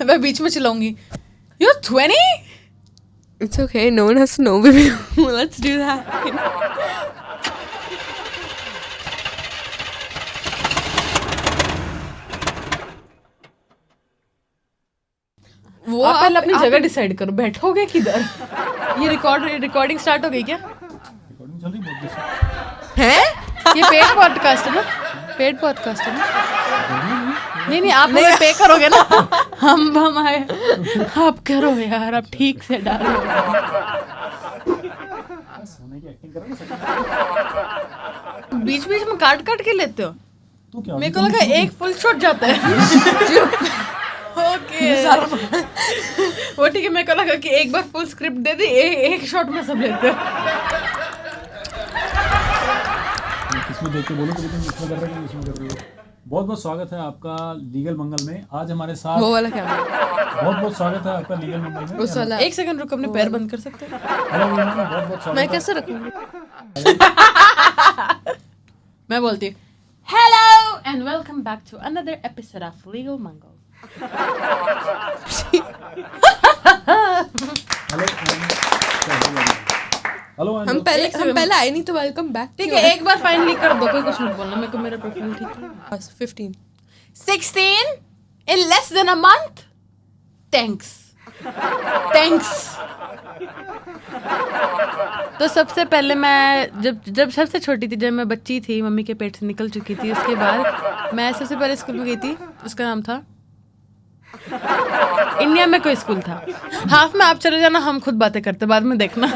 मैं बीच में चलाऊंगी. You're 20? It's okay. No one has to know. Baby. Let's do that. वो आप पहले अपनी जगह डिसाइड करो, बैठोगे किधर? ये रिकॉर्डिंग स्टार्ट हो गई क्या? रिकॉर्डिंग चल रही है बहुत देर से. हैं? ये पेड पॉडकास्ट है ना? पेड पॉडकास्ट है ना? नहीं आप हमें पे करोगे ना. हम आए. आप करो यार, आप ठीक से डालो. सोने की एक्टिंग करो ना. बीच में काट के लेते हो. तू क्या? मेरे को लगा एक फुल शॉट जाता है. ओके वो ठीक है. मेरे को लगा कि एक बार फुल स्क्रिप्ट दे दी, एक शॉट में सब लेते हो. किसमें देख के बोलो कि तुम इसमें कर रहे हो, इसमें कर रहे हो. बहुत बहुत स्वागत है आपका लीगल मंगल में. आज हमारे साथ वो वाला कैमरा. बहुत बहुत स्वागत है आपका लीगल मंगल में. उस वाला. एक सेकंड रुको, अपने पैर बंद कर सकते हैं? हेलो everyone, बहुत बहुत स्वागत मैं है. कैसे रखूंगी? मैं बोलती हूँ hello and welcome back to another episode of legal Mangal. Hello हम पहले आए नहीं तो वेलकम बैक. ठीक है, एक बार फाइनली कर दो. कोई कुछ मत बोलना. मेरे को मेरा प्रोफाइल ठीक है. 15. 16 in less than a month. Thanks. तो सबसे पहले मैं जब सबसे छोटी थी, जब मैं बच्ची थी, मम्मी के पेट से निकल चुकी थी, उसके बाद मैं सबसे पहले स्कूल में गई थी. उसका नाम था इंडिया में कोई स्कूल था. हाफ में आप चले जाना, हम खुद बातें करते, बाद में देखना.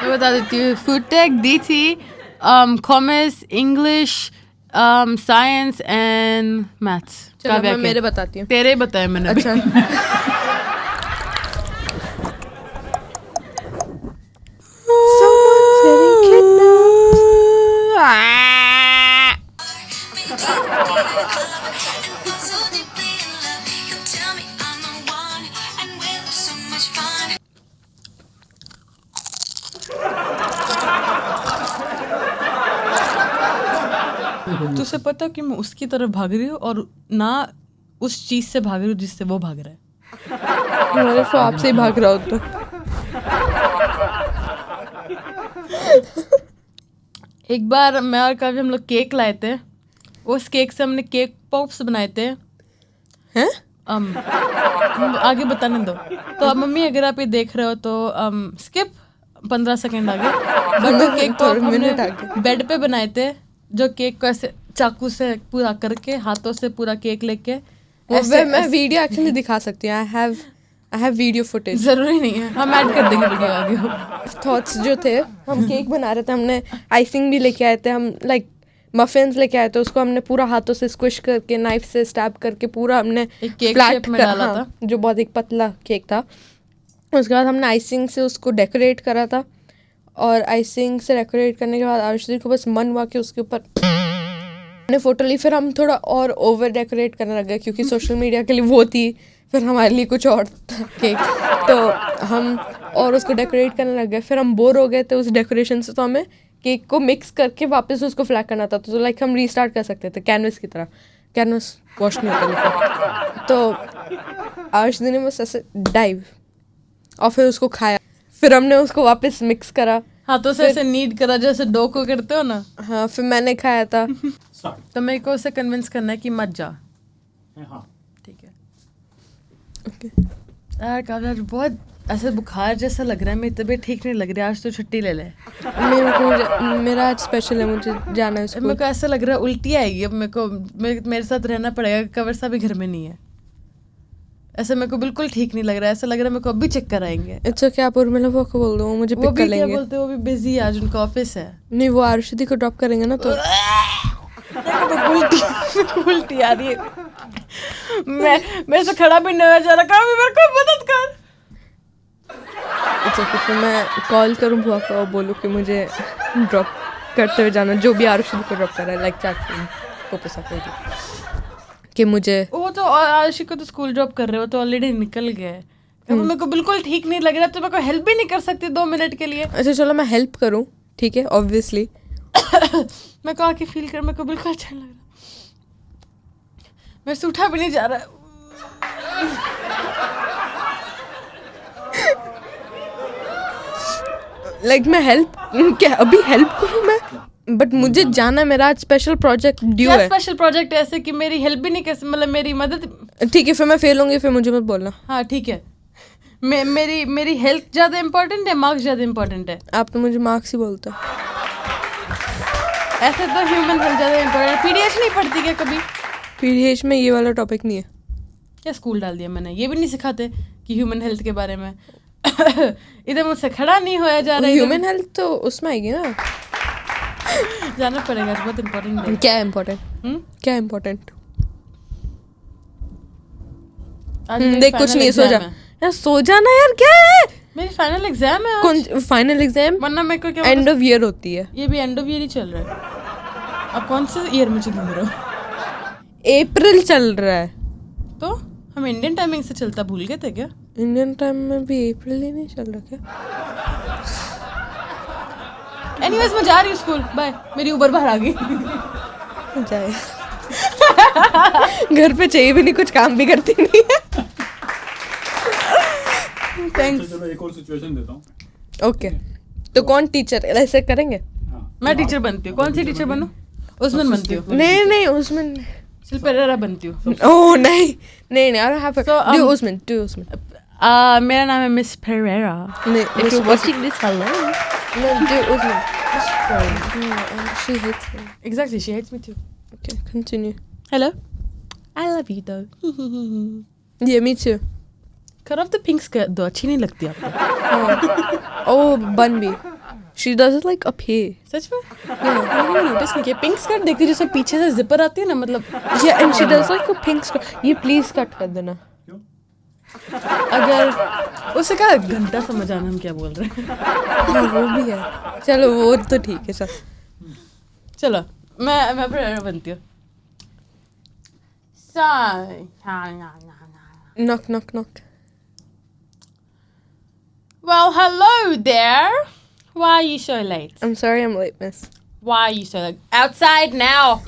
मैं बता देती हूँ. फूटेक दी थी, commerce, English, science and maths. चलो मैं मेरे बताती हूँ. तेरे बताए मैंने. अच्छा. तुझे पता कि मैं उसकी तरफ भाग रही हूँ और ना उस चीज से भाग रही हूँ जिससे वो भाग रहा है. हमारे तो आपसे ही भाग रहा हो तो. एक बार मैं और कभी हम लोग केक लाए थे. उस केक से हमने केक पॉप्स बनाए थे. हैं? आगे बताने दो. तो अब मम्मी अगर आप ये देख रहे हो तो स्किप 15 सेकंड आगे. बट केक पॉप हमने बेड पे बनाए थे, जो केक को ऐसे चाकू से पूरा करके, हाथों से पूरा केक लेके. मैं वीडियो एक्चुअली दिखा सकती हूँ. I have video footage. जरूरी नहीं है, हम ऐड कर देंगे वीडियो आगे. थॉट्स जो थे, हम केक बना रहे थे, हमने आइसिंग भी लेके आए थे. हम लाइक मफिन्स लेके आए थे, उसको हमने पूरा हाथों से स्क्विश करके, नाइफ से स्टैब करके पूरा हमने एक केक शेप में डाला था, जो बहुत एक पतला केक था. उसके बाद हमने आइसिंग से उसको डेकोरेट करा था. और आइसिंग से डेकोरेट करने के बाद आरुषि को बस मन हुआ कि उसके ऊपर हमने फोटो ली. फिर हम थोड़ा और ओवर डेकोरेट करने लग गए, क्योंकि सोशल मीडिया के लिए वो थी, फिर हमारे लिए कुछ और था केक. तो हम और उसको डेकोरेट करने लग गए. फिर हम बोर हो गए थे उस डेकोरेशन से, तो हमें केक को मिक्स करके वापस उसको फ्लैग करना था. तो लाइक हम रीस्टार्ट कर सकते थे कैनवस की तरह. कैनवस वॉश नहीं होता लेकिन. तो आरुषि ने बस ऐसे डाइव और फिर उसको खाया. फिर हमने उसको वापस मिक्स करा, हाथों से ऐसे नीड करा जैसे डो को करते हो ना. हाँ, फिर मैंने खाया था. तो मेरे को उसे कन्विंस करना है कि मत जा. हाँ. ठीक है. ओके. यार काव्या, बहुत ऐसे बुखार जैसा लग रहा है, मेरी तबीयत ठीक नहीं लग रही. आज तो छुट्टी ले ले. मेरा आज स्पेशल है, मुझे जाना है स्कूल. मेरे को ऐसा लग रहा है उल्टी आएगी अब. मेरे साथ रहना पड़ेगा. कवर सा भी घर में नहीं है. ऐसे मेरे को बिल्कुल ठीक नहीं लग रहा है. ऐसा लग रहा है मेरे को अभी चक्कर आएंगे. इट्स ओके, आप उर्मिला को बोल दो, मुझे पिक कर लेंगे. क्या बोलते हैं, वो भी बिजी है आज, उनका ऑफिस है. नहीं, वो आरुषि को ड्रॉप करेंगे ना. तो उल्टी आ रही है. मेरे से खड़ा भी नहीं हो जा रहा. कभी मेरे को मदद कर. It's okay. फिर मैं कॉल करूँ बुआ को और बोलूँ कि मुझे ड्रॉप करते हुए जाना, जो भी आरुषि को ड्रॉप कर रहा है. लाइक चैट को पसंद है कि मुझे वो तो आरुषि को तो स्कूल ड्रॉप कर रहे हो, तो ऑलरेडी निकल गए. मेरे को बिल्कुल ठीक नहीं लग रहा. तो मेरे को हेल्प भी नहीं कर सकती 2 मिनट के लिए. अच्छा चलो मैं हेल्प करूँ. ठीक है, ऑब्वियसली. मैं कहा कि फील कर, मेरे को बिल्कुल अच्छा नहीं लग रहा. मेरे से उठा भी नहीं जा रहा. लाइक मैं हेल्प क्या अभी हेल्प करूँ मैं? बट मुझे जाना है, मेरा आज स्पेशल प्रोजेक्ट ड्यू क्या है. स्पेशल प्रोजेक्ट है ऐसे कि मेरी हेल्प भी नहीं कर, मतलब मेरी मदद. ठीक है, फिर मैं फेल होंगी, फिर मुझे मत बोलना. हाँ ठीक है. मेरी हेल्थ ज्यादा इम्पोर्टेंट है, मार्क्स ज्यादा इम्पोर्टेंट है? आप तो मुझे मार्क्स ही बोलते हो. ऐसे तो ह्यूमन हेल्थ ज्यादा इम्पोर्टेंट. पीडीएच नहीं पढ़ती क्या कभी? पीडीएच में ये वाला टॉपिक नहीं है. क्या स्कूल डाल दिया मैंने, ये भी नहीं सिखाते कि ह्यूमन हेल्थ के बारे में. इधर मुझसे खड़ा नहीं होया जा रहा है. ह्यूमन हेल्थ तो उसमें आएगी ना. जाना पड़ेगा, बहुत इम्पोर्टेंट है. क्या इम्पोर्टेंट? क्या इम्पोर्टेंट? देख कुछ नहीं, सो जा यार, सो जाना यार. क्या है? मेरी फाइनल एग्जाम है आज. कौन फाइनल एग्जाम? वरना मेरे को क्या एंड ऑफ ईयर होती है. ये भी एंड ऑफ ईयर ही चल रहा है. अब कौन से ईयर में घूम रहे हो? अप्रैल चल रहा है. तो हम इंडियन टाइमिंग से चलता भूल गए थे क्या? इंडियन टाइम में भी अप्रैल ही नहीं चल रहा क्या? एनीवेज मैं जा रही हूँ स्कूल. बाय. मेरी उबर बाहर आ गई. जाए. घर पे चाहिए भी नहीं, कुछ काम भी करती नहीं है. थैंक्स. चलो एक और सिचुएशन देता हूँ. ओके, तो कौन टीचर ऐसे करेंगे? हाँ. मैं टीचर बनती हूँ. कौन सी टीचर बनूँ? उसमें बनती हूँ. नहीं उसमें. शिल्पेरा बनती हूँ. ओह नहीं नहीं नहीं, I don't have So, do उसमें. मेरा नाम है मिस पेरेरा. नहीं, If you're watching this, hello. no, do उसमें. She hates me. Exactly, she hates me too. Okay, continue. Hello. I love you though. Yeah, me too. Cut off the pink skirt though. अच्छी नहीं लगती आपको. Oh, bun bee. She does it like up here. सच में? मैंने notice नहीं किया. Pink skirt देखती जैसे पीछे से जिपर आती है ना, मतलब. Yeah, and she does like a pink skirt. ये please cut कर देना. क्यों? अगर उसे क्या घंटा समझ आना हम क्या बोल रहे हैं. हाँ वो भी है. चलो वो तो ठीक है. चल चलो मैं पेरेरा बनती हूँ. knock knock knock. Well, hello there. Why are you so late? I'm sorry I'm late, miss. Why are you so late? Outside now.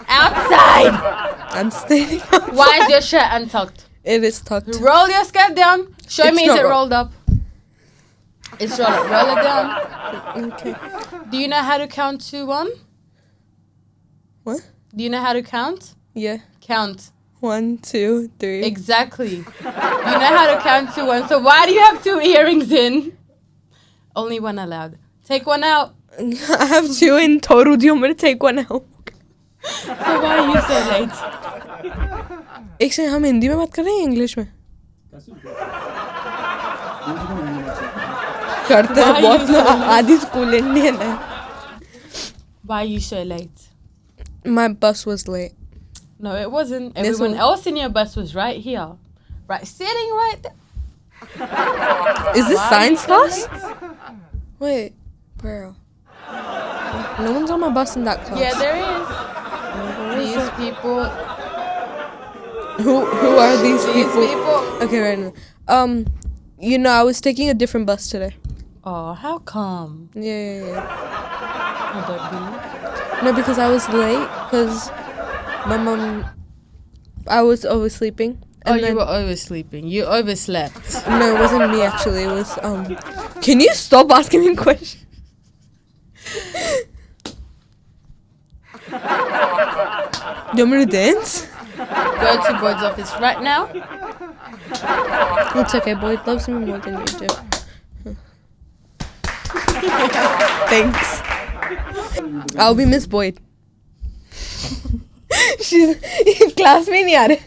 Outside. I'm standing up. Why is your shirt untucked? It is tucked. Roll your skirt down. Show It's me, is not it roll- rolled up? It's rolled up. Roll it down. Okay. Do you know how to count to 1? What? Do you know how to count? Yeah. Count. 1, 2, 3. Exactly. You know how to count to 1. So why do you have 2 earrings in? Only 1 allowed. Take 1 out. I have 2 in total. Do you want me to take one out? So why are you so late? एक से हम हिंदी में बात कर रहे हैं English में? कैसे? कौन सी कौन हिंदी बात करती है? करते हैं Why बहुत you so लोग. आधी स्कूल इंडियन है. Why are you so late? My bus was late. No, it wasn't. This Everyone one- else in your bus was right here. Right, sitting right there. Is this Why science are you class? so Wait, bro. No one's on my bus in that class. Yeah, there is. These people. Who are these These people? people. Okay, right now. You know, I was taking a different bus today. Oh, how come? Yeah. I don't believe. No, because I was late. Because my mom, I was oversleeping. Oh, And you then- were oversleeping. You overslept. No, it wasn't me actually. It was Can you stop asking me questions? Do you want me to dance? Go to Boyd's office right now. It's okay. Boyd loves me more than you do. Thanks. I'll be Miss Boyd. She's class में नहीं आ रहे.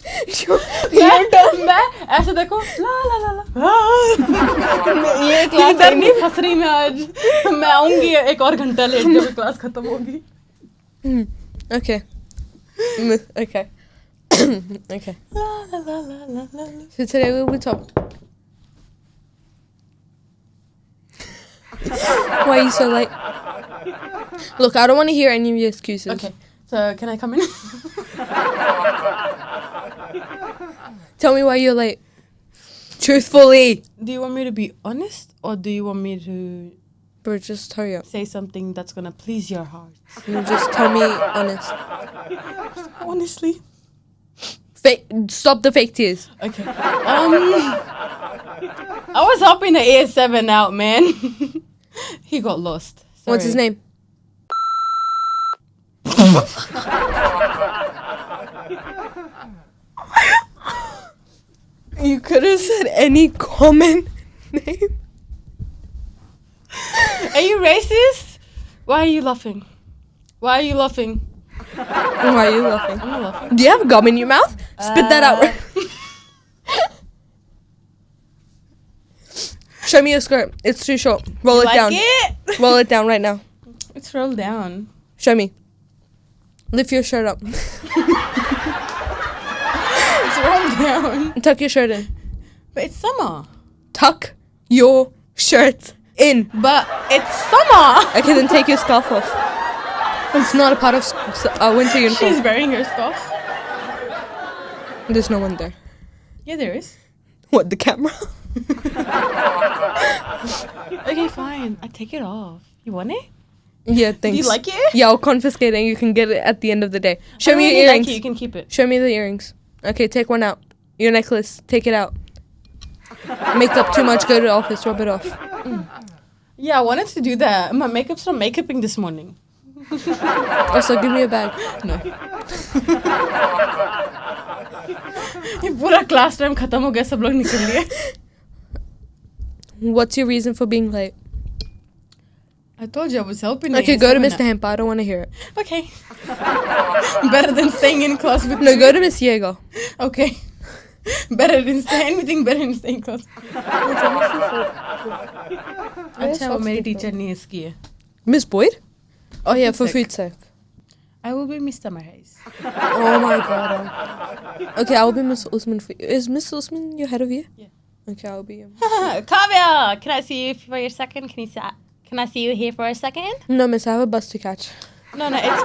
मैं ऐसे देखो ला ला ला ला. ये class इधर नहीं फंस रही मैं आज. मैं आऊंगी 1 और घंटा लेट जब क्लास खत्म होगी. Okay. Okay. Okay. So today we will talk. Why are you so late? Look, I don't want to hear any of your excuses. Okay, so can I come in? Tell me why you're late. Truthfully. Do you want me to be honest or do you want me to Bro, just hurry up. say something that's gonna please your heart? You just tell me honest. Honestly, Stop the fake tears. Okay. I was helping the AS7 out, man. He got lost. What's his Sorry. name? You could have said any common name. Are you racist? Why are you laughing? Why are you laughing? Why are you laughing? I'm not laughing. Do you have gum in your mouth? Spit that out. Show me your skirt. It's too short. Roll it Like down. it? Roll it down right now. It's rolled down. Show me. Lift your shirt up. It's rolled down. Tuck your shirt in. But it's summer. Tuck your shirt in. But it's summer. Okay, then take your scarf off. It's not a part of winter uniform. She's wearing her scarf. There's no one there. Yeah, there is. What, the camera? Okay, fine. I take it off. You want it? Yeah, Do thanks. you like it? Yeah, I'll confiscate it and you can get it at the end of the day. Show I me really your like earrings. it. You can keep it. Show me the earrings. Okay, take one out. Your necklace, take it out. Makeup too much, go to the office, rub it off. Yeah, I wanted to do that. My makeup's not makeuping this morning. Also, give me a bag. No. ये पूरा class time खत्म हो गया सब लोग निकल लिए. What's your reason for being late? I told you I was helping. Okay, go to Mr. Hemp. I don't want to hear it. Okay. Better than staying in class with No, you. go to Miss Diego. Okay. Better than staying anything better than staying in class. अच्छा वो मेरी teacher नहीं है इसकी है. Miss Boyd? Oh, yeah, for Food food sec. I will be Mr. Marais. Oh my god. Okay, I'll be Miss Usman for you. Is Miss Usman your head of year? Yeah. Okay, I'll be Kavya, can I see you for a second? Can I see you here for a second? No, miss, I have a bus to catch. No, it's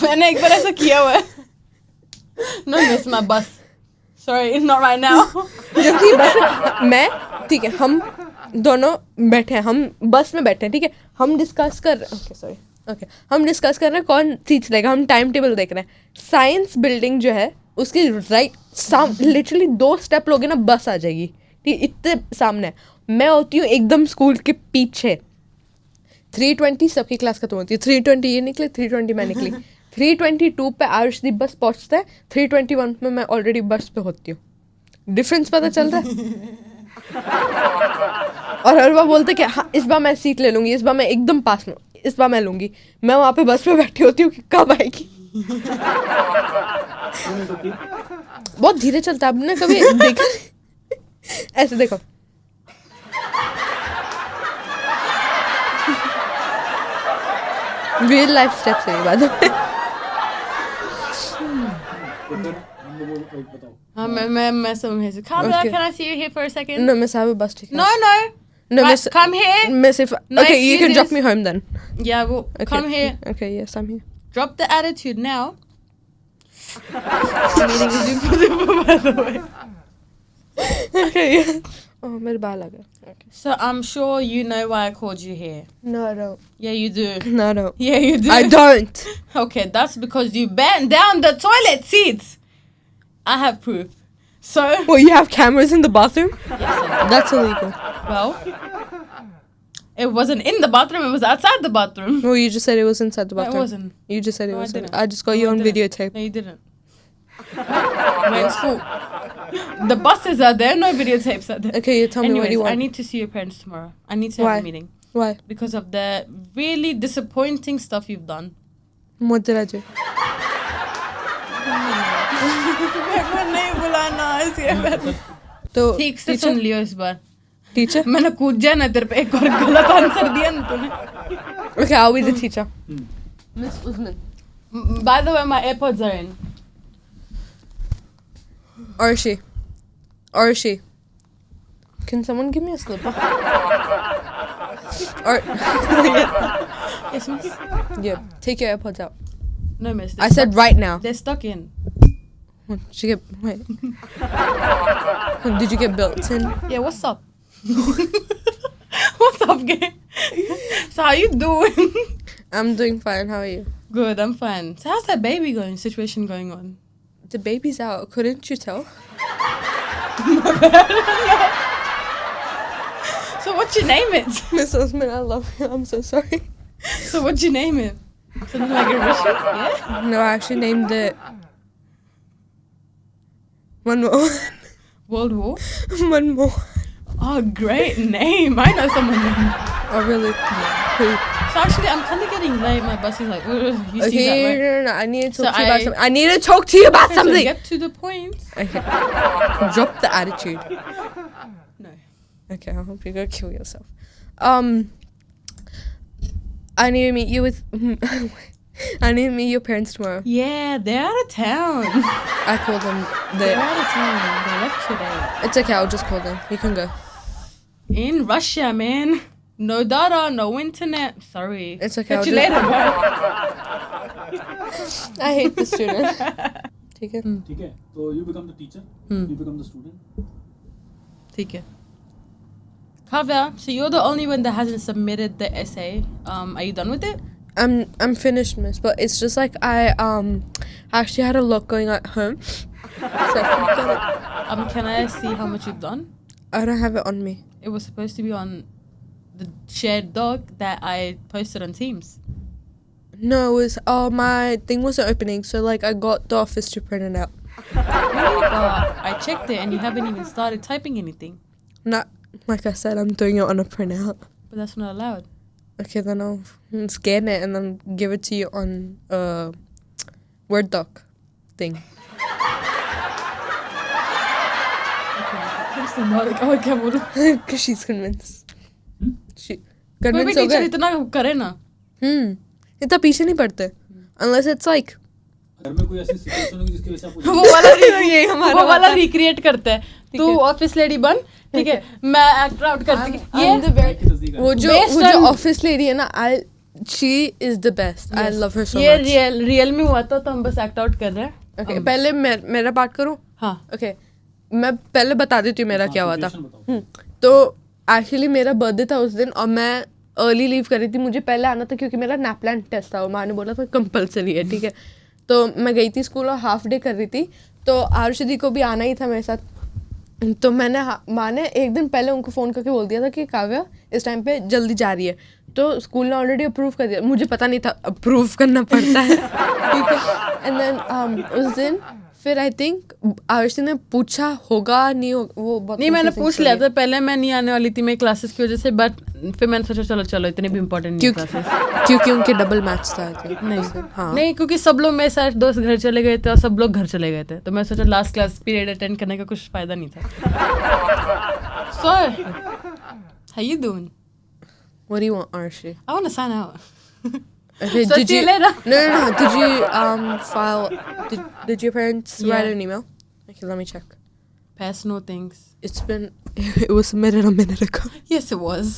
मैंने एक बार ऐसा किया हुआ है. No, miss my bus. Sorry, not right now. जबकि बस मैं ठीक है हम दोनों बैठे हैं हम बस में बैठे हैं ठीक है हम डिस्कस कर ओके सॉरी ओके हम डिस्कस कर रहे हैं कौन सीट लेगा हम टाइम टेबल देख रहे हैं साइंस बिल्डिंग जो है उसकी राइट लिटरली 2 स्टेप लोगे ना बस आ जाएगी ठीक इतने सामने है मैं होती हूँ एकदम स्कूल के पीछे 3:20 सबकी क्लास खत्म होती है 3:20 ये निकले 3:20 मैं निकली 3:22 पे आयुषदीप बस पहुंचता है 3:21 में मैं ऑलरेडी बस पे होती हूँ डिफरेंस पता चल रहा है और हर बार बोलते कि हाँ इस बार मैं सीट ले लूंगी इस बार मैं एकदम पास में इस बार मैं लूंगी मैं वहाँ पे बस में बैठी होती हूँ कि कब आएगी बहुत धीरे चलता है आपने कभी देखा ऐसे देखो रियल लाइफ स्टेप्स है ये बात हाँ मैं समझ से. Kavya, Okay. can I see you here for a second? No, miss, I have a bus ticket. No. No, Right, miss. come here. Miss, if No okay, you can drop excuses. me home then. Yeah, well, Okay. come here. Okay, yes, I'm here. Drop the attitude now. Meeting is impossible, by the way. Okay, yeah. Oh, मेरे बाल आ गए. Okay. So I'm sure you know why I called you here. No, I don't. Yeah, you do. No, I don't. Yeah, you do. I don't. Okay, that's because you bent down the toilet seats. I have proof. So, Well, you have cameras in the bathroom? yes, I do. That's illegal. Well, it wasn't in the bathroom, it was outside the bathroom. Well, you just said it was inside the No, it bathroom. wasn't. You just said it No, I was. didn't. I just got No, you I on didn't. videotape. No, you didn't. We're in school. The buses are there, no videotapes are there. Okay, you tell me what Anyways, you want. I need to see your parents tomorrow. I need to have Why? a meeting. Why? Because of the really disappointing stuff you've done. What did I do? नहीं बुलाना इसके तो ठीक से सुन लियो इस बार. teacher? मैंने कूद जाया ना तेरे पे एक और गलत आंसर दिया ना तूने. Okay, I'll be the teacher. Miss Usman. By the way, my AirPods are in. Arshi. Can someone give me a slipper? Yes, miss. Yeah, take your AirPods out. No, miss. I said right now. They're stuck in. What, did you get? Wait. Did you get built in? Yeah, what's up? What's up, gay? So how you doing? I'm doing fine. How are you? Good, I'm fine. So how's that baby going? Situation going on? The baby's out. Couldn't you tell? So what'd you name it? Miss Osman, I love you. I'm so sorry. So what'd you name it? Something like a Rishi? Yeah? No, I actually named it One More. World War? One More. Oh, great name. I know someone named. Oh, really? Who? So actually, I'm kind of getting late. My boss is like, "Ugh, you see that, Okay, right?" no. I need to So talk to you about I- something. I need to talk to you about Okay, so something. get to the point. Okay. Drop the attitude. No. Okay, I hope you're gonna kill yourself. I need to meet you with. I need to meet your parents tomorrow. Yeah, they're out of town. I called them. They're out of town. They left today. It's okay. I'll just call them. You can go. In Russia, man. No data, no internet. Sorry. It's okay, Catch I'll you just- later, bye. I hate the student. ठीक है. ठीक है, तो you become the teacher, you become the student. ठीक है. Kavya, so you're the only one that hasn't submitted the essay. Are you done with it? I'm finished, miss. But it's just like I actually had a lot going at home. So I forgot it. Can I see how much you've done? I don't have it on me. It was supposed to be on the shared doc that I posted on Teams. No, it was my thing wasn't opening, so like I got the office to print it out. Really? But I checked it and you haven't even started typing anything. Not like I said, I'm doing it on a printout. But that's not allowed. Okay, then I'll scan it and then give it to you on Word doc thing. क्या बोलूं? Because she's convinced. She कोई भी convinced हो teacher गए. इतना करे ना. इतना पीछे नहीं पड़ते. Unless it's like घर में कोई ऐसी सिचुएशन होगी जिसकी वजह से आपको वो वाला ये हमारा वो वाला वाला. रिक्रिएट करते हैं. तू ऑफिस लेडी बन, ठीक है? मैं एक्ट आउट करती हूँ. I'm the माइक के नजदीक वो आए। जो Based वो जो on- ऑफिस लेडी है ना, she is the best. I love her so ये much. रियल में हुआ था तो हम बस एक्ट आउट कर रहे हैं. Okay, पहले मेरा बात करूँ. हाँ. Okay, मैं पहले बता देती हूँ मेरा क्या हुआ था. Situation बताओ। तो एक्चुअली मेरा बर्थडे था उस दिन और मैं अर्ली लीव कर रही थी. मुझे पहले आना था क्योंकि मेरा नैपलैंड टेस्ट था. माँ ने बोला था कंपलसरी है, ठीक है. तो मैं गई थी स्कूल और हाफ डे कर रही थी. तो आरुषि को भी आना ही था मेरे साथ. तो मैंने माँ ने एक दिन पहले उनको फ़ोन करके बोल दिया था कि काव्या इस टाइम पे जल्दी जा रही है. तो स्कूल ने ऑलरेडी अप्रूव कर दिया. मुझे पता नहीं था अप्रूव करना पड़ता है, ठीक है. एंड देन उस दिन फिर आई थिंक आरुषि ने पूछा होगा नहीं वो बहुत नहीं, मैंने confusing पूछ story लिया है. था. पहले मैं नहीं आने वाली थी मेरी क्लासेस की वजह से, बट फिर मैंने सोचा चलो चलो इतने भी इम्पोर्टेंट नहीं क्लासेस. क्योंकि उनके डबल मैच था नहीं हाँ. नहीं, क्योंकि सब लोग मेरे साथ दोस्त घर चले गए थे और सब लोग घर चले गए थे. तो मैं सोचा लास्ट क्लास पीरियड अटेंड करने का कुछ फायदा नहीं था. So, how you doing? What do you want, Arshi? I want to sign out. Okay, So see you later. No. Did you file? Did your parents Yeah. write an email? Okay, let me check. Personal things. It's been. It was submitted a minute ago. Yes, it was.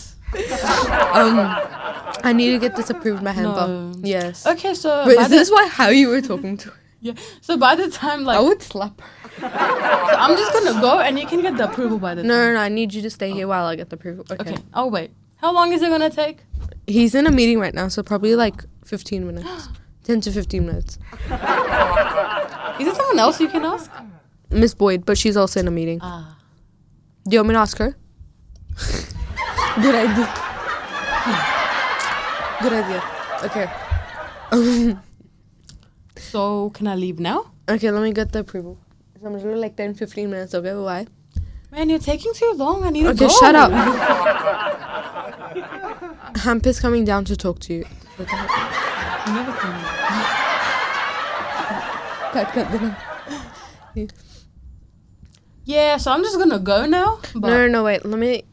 I need to get this approved by Hempa. No. Yes. Okay, so Wait, by is this why how you were talking to her? yeah. So by the time I like, would slap her. so I'm just gonna go and you can get the approval by the No, time. I need you to stay here while I get the approval. Okay. Okay, I'll wait. How long is it gonna take? He's in a meeting right now, so probably like 15 minutes. 10 to 15 minutes. Is there someone else you can ask? Miss Boyd, but she's also in a meeting. Ah. Do you want me to ask her? Good idea. Good idea. Okay. So can I leave now? Okay, let me get the approval. So I'm just like 10-15 minutes, okay? Why? Man, you're taking too long. I need to Okay, go. shut up. Hamp is coming down to talk to you. You never come. Cut them. Yeah, so I'm just gonna go now. But No, wait. Let me...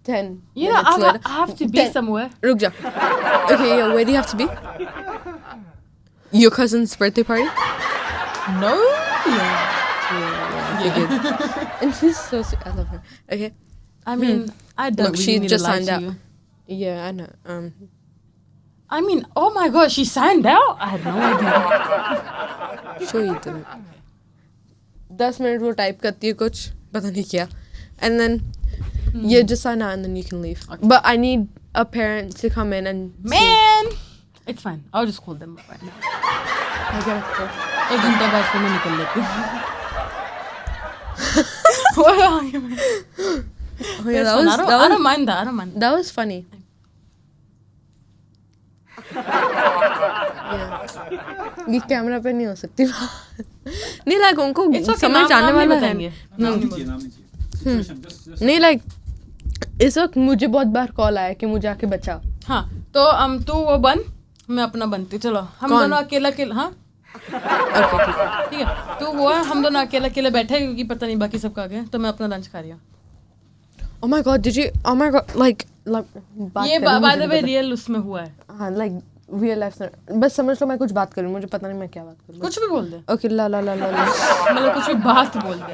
10 you know, minutes later. I have to be 10. somewhere. Ruk ja. Okay, yeah, where do you have to be? Your cousin's birthday party? No. Yeah. Yeah. And she's so sweet. I love her. Okay. I mean, I don't Look, really she need just to lie signed to out. you. Yeah, I know. I mean, oh my god, she signed out? I had no idea. Sure you didn't. 10 minutes वो type करती है कुछ पता नहीं क्या. And then yeah, just sign out and then you can leave. Okay. But I need a parent to come in and Man, It's fine. I'll just call them right now. आगे रखो। 1 घंटे बाद फिर मैं निकल लेती हूँ। वो आगे मैं- Oh, yeah, I don't mind that. I don't mind. that was funny. ये कैमरा पे नहीं हो सकती बात। नहीं लाइक उनको It's okay, समझ नाम आने नहीं वाला है बताएंगे। नाम नहीं चाहिए Situation, just नहीं लाइक इस वक्त मुझे बहुत बार कॉल आया कि मुझे आके बचा। हाँ तो तू वो बन, मैं अपना बनती हूँ। चलो हम कौन? दोनों अकेला हाँ ओके ठीक है। ठीक है। तो वो है, हम दोनों अकेले अकेले बैठे हैं क्योंकि पता नहीं बाकी सब कहाँ गए, तो मैं अपना लंच खा रही हूँ। Oh my god, did you? Oh my god, like ये बाय द वे रियल उसमें हुआ है। हाँ like real life से बस समझ लो मैं कुछ बात करूँ, मुझे पता नहीं मैं क्या बात करूँ। कुछ भी बोल दे, ओके ला ला ला ला ला। मतलब कुछ भी बात बोल दे।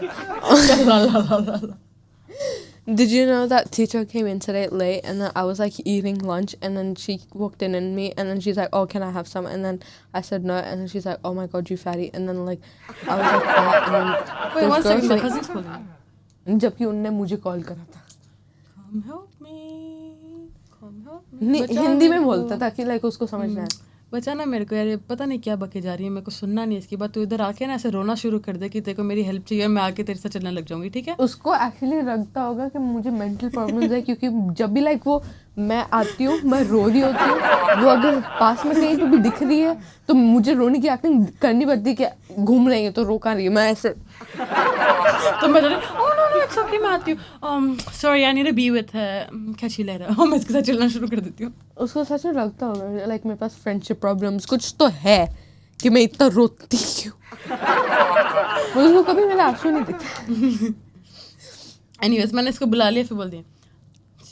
ला, ला, ला, ला, ला। Did you know that teacher came in today late and then I was like eating lunch and then she walked in me and then she's like, oh can I have some, and then I said no and then she's like, oh my god you fatty, and then like I was like that and then Wait, those one second, girls, मैं like, cousins बोल रही हूँ। जबकि उनने मुझे call करा था। Come help me, come help me। नहीं बचा हिंदी में मेरे को। बोलता था कि लाइक उसको समझ में आए। बचाना मेरे को यार, ये पता नहीं क्या बके जा रही है, मेरे को सुनना नहीं इसकी बात। तू इधर आके ना ऐसे रोना शुरू कर दे कि तेरे को मेरी हेल्प चाहिए और मैं आके तेरे साथ चलने लग जाऊंगी, ठीक है? उसको एक्चुअली लगता होगा कि मुझे मेंटल प्रॉब्लम्स है क्योंकि जब भी लाइक वो मैं आती हूँ मैं रो रही होती हूँ, वो अगर पास में कहीं पे भी दिख रही है तो मुझे रोने की एक्टिंग करनी पड़ती है कि घूम रही है तो रोका रही है मैं ऐसे। तो मैं oh no no it's okay, मैं आती हूँ, sorry I need to be with her, क्या चिल्ला रहा है, मैं इसके साथ चलना शुरू कर देती हूँ। उसको सच में लगता होगा लाइक मेरे पास फ्रेंडशिप प्रॉब्लम्स कुछ तो है कि मैं इतना रोती क्यों। उसको कभी मेरे आंसू नहीं दिखते। एनीवेज मैंने इसको बुला लिया, फिर बोल दिया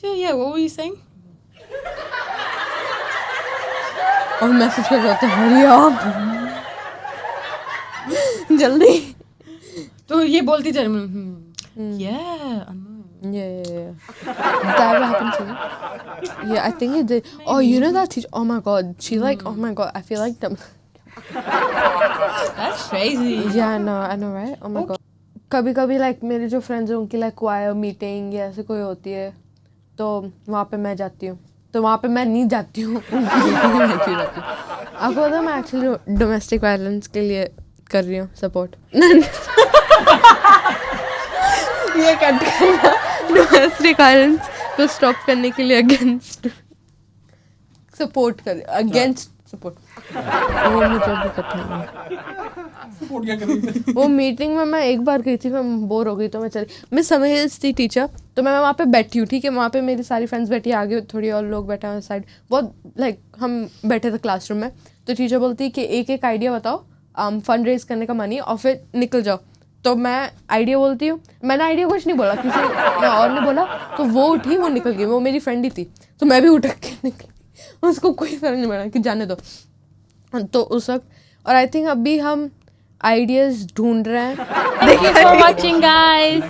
yeah what were you saying? और मैसेज कर रहा था हरी आप जल्दी। तो ये बोलती जा रही yeah Yeah. That will happen too. Yeah, I think it did. Oh, you know that teacher? Oh my god, she like. Oh my god, I feel like them. that's crazy. Yeah, I know, right? Oh my god. कभी कभी like मेरे जो friends हैं उनकी like choir meeting या ऐसे कोई होती है तो वहाँ पे मैं जाती हूँ, तो वहाँ पे मैं नहीं जाती हूँ। आपको पता है मैं एक्चुअली डोमेस्टिक वायलेंस के लिए कर रही हूँ सपोर्ट। ये कट करना, डोमेस्टिक वायलेंस को स्टॉप करने के लिए अगेंस्ट सपोर्ट कर, अगेंस्ट सपोर्ट। वो मुझे भी पता नहीं। सपोर्ट क्या करेंगे? वो मीटिंग में मैं एक बार गई थी, मैं बोर हो गई तो मैं चली। मैं समझ थी टीचर, तो मैं वहाँ पे बैठी हूँ, ठीक है, वहाँ पे मेरी सारी फ्रेंड्स बैठी है, आगे थोड़ी और लोग बैठे हैं साइड, बहुत लाइक हम बैठे थे क्लासरूम में। तो टीचर बोलती कि एक एक आइडिया बताओ फंड रेज करने का मनी और फिर निकल जाओ। तो मैं आइडिया बोलती हूँ, मैंने आइडिया कुछ नहीं बोला, किसी ने और ने बोला, तो वो उठी वो निकल गई, वो मेरी फ्रेंड ही थी, तो मैं भी उठ के निकली, उसको कोई फर्क नहीं पड़ा कि जाने दो। तो उस वक्त, और आई थिंक अभी हम आइडियाज ढूंढ रहे हैं। Thank you for watching guys.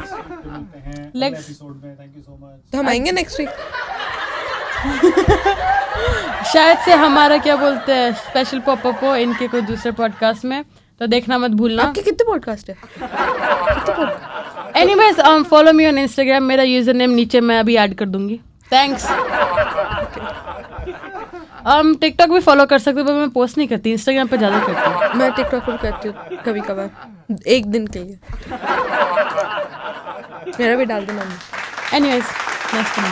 Next episode में थैंक यू सो मच। हम आएंगे नेक्स्ट वीक। शायद से हमारा क्या बोलते हैं स्पेशल पॉपअप हो इनके कोई दूसरे पॉडकास्ट में, तो देखना मत भूलना। आपके कितने पॉडकास्ट है? Anyways follow me on Instagram, मेरा यूजर नेम नीचे मैं अभी ऐड कर दूंगी। थैंक्स। टिकटॉक भी फॉलो कर सकते हो, पर मैं पोस्ट नहीं करती, इंस्टाग्राम पे ज़्यादा करती हूँ। मैं टिकटॉक पर करती हूँ कभी कभार, एक दिन के लिए। मेरा भी डाल देना। Anyways next time.